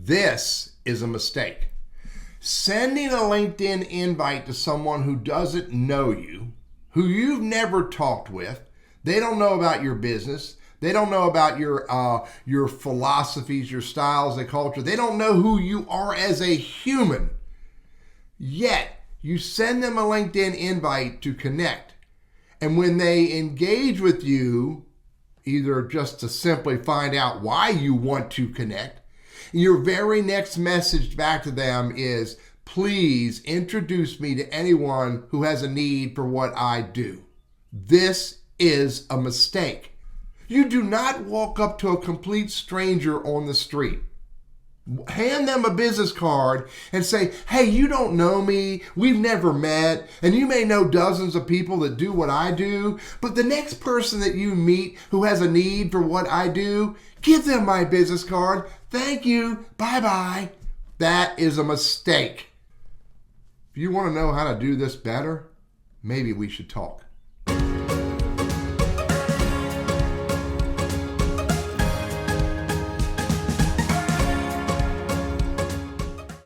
This is a mistake. Sending a LinkedIn invite to someone who doesn't know you, who you've never talked with, they don't know about your business, they don't know about your philosophies, your styles, the culture, they don't know who you are as a human. Yet, you send them a LinkedIn invite to connect. And when they engage with you, either just to simply find out why you want to connect, your very next message back to them is, please introduce me to anyone who has a need for what I do. This is a mistake. You do not walk up to a complete stranger on the street, hand them a business card and say, hey, you don't know me, we've never met, and you may know dozens of people that do what I do, but the next person that you meet who has a need for what I do, give them my business card. Thank you. Bye-bye. That is a mistake. If you want to know how to do this better, maybe we should talk.